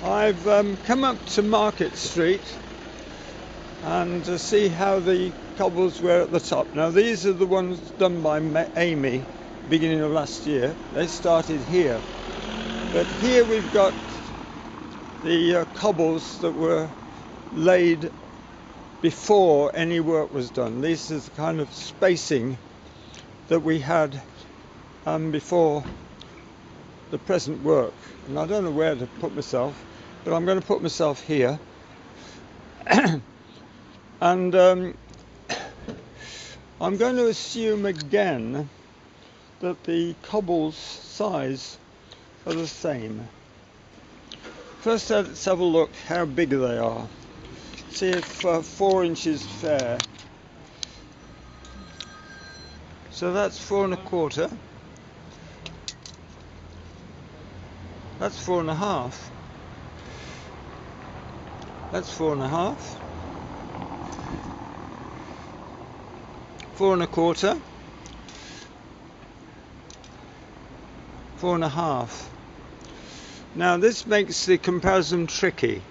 I've come up to Market Street and to see how the cobbles were at the top. Now these are the ones done by Amy beginning of last year. They started here, but here we've got the cobbles that were laid before any work was done. This is the kind of spacing that we had before the present work. And I don't know where to put myself, but I'm going to put myself here. And I'm going to assume again that the cobbles size are the same. First let's have a look how big they are. See if 4 inches fair. So that's 4 1/4. That's 4 1/2. That's 4 1/2. 4 1/4. 4 1/2. Now this makes the comparison tricky,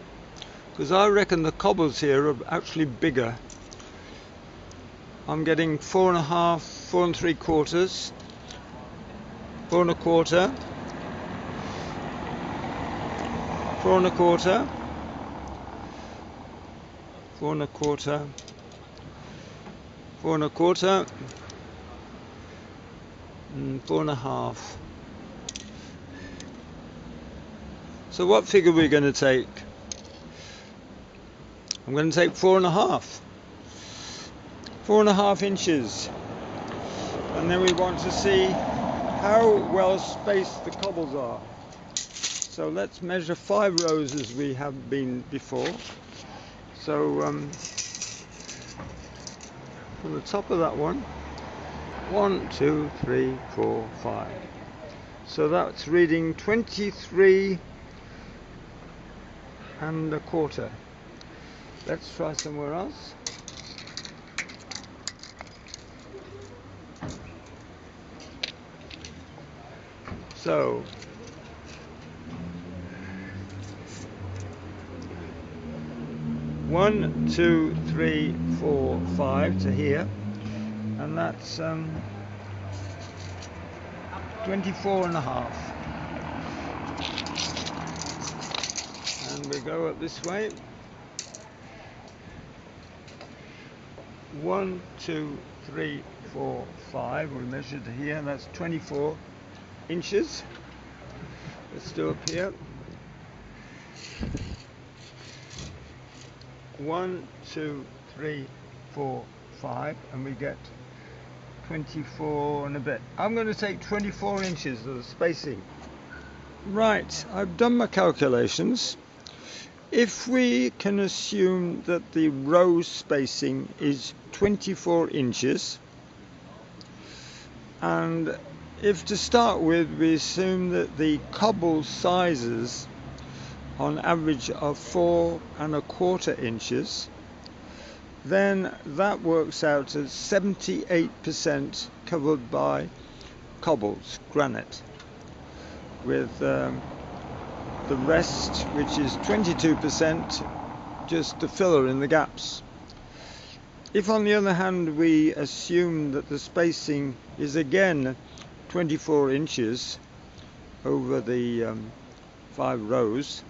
because I reckon the cobbles here are actually bigger. I'm getting 4 1/2, 4 3/4, 4 1/4, 4 1/4, 4 1/4, 4 1/4, and 4 1/2. So what figure are we going to take? I'm going to take 4 1/2. 4 1/2 inches. And then we want to see how well spaced the cobbles are. So let's measure 5 rows as we have been before. So from the top of that one, 1, 2, 3, 4, 5. So that's reading 23 1/4. Let's try somewhere else. So one, 2, 3, 4, 5 to here, and that's 24 1/2. And we go up this way. 1, 2, 3, 4, 5. We measured here, and that's 24 inches. Let's do up here. 1, 2, 3, 4, 5, and we get 24 and a bit. I'm going to take 24 inches of the spacing. Right, I've done my calculations. If we can assume that the row spacing is 24 inches, and if to start with we assume that the cobble sizes on average are 4 1/4 inches, then that works out as 78% covered by cobbles, granite, with the rest, which is 22%, just a filler in the gaps. If on the other hand we assume that the spacing is again 24 inches over the 5 rows,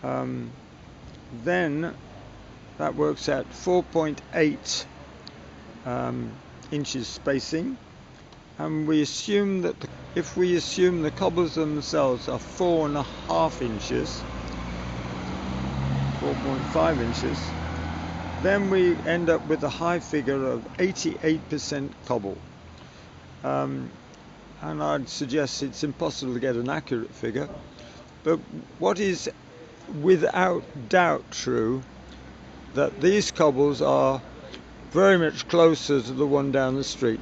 then that works out 4.8 inches spacing. And we assume that if we assume the cobbles themselves are 4 1/2 inches, 4.5 inches, then we end up with a high figure of 88% cobble. And I'd suggest it's impossible to get an accurate figure, but what is without doubt true, that these cobbles are very much closer to the one down the street.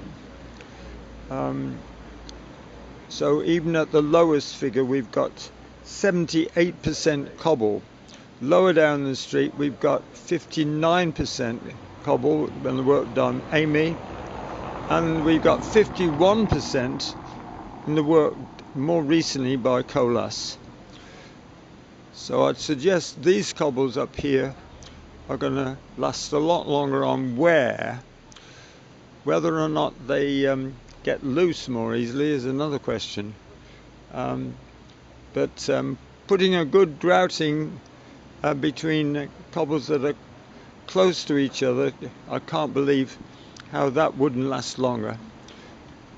So even at the lowest figure we've got 78% cobble. Lower down the street we've got 59% cobble when the work done, Amy, and we've got 51% in the work more recently by Colas. So I'd suggest these cobbles up here are going to last a lot longer on wear. Whether or not they get loose more easily is another question. But putting a good grouting between cobbles that are close to each other, I can't believe how that wouldn't last longer.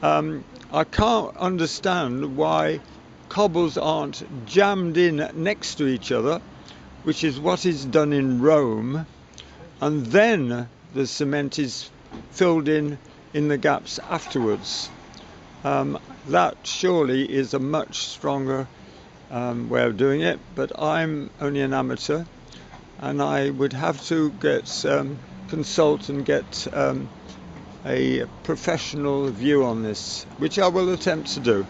I can't understand why cobbles aren't jammed in next to each other, which is what is done in Rome, and then the cement is filled in the gaps afterwards. That surely is a much stronger way of doing it, but I'm only an amateur, and I would have to consult and get a professional view on this, which I will attempt to do.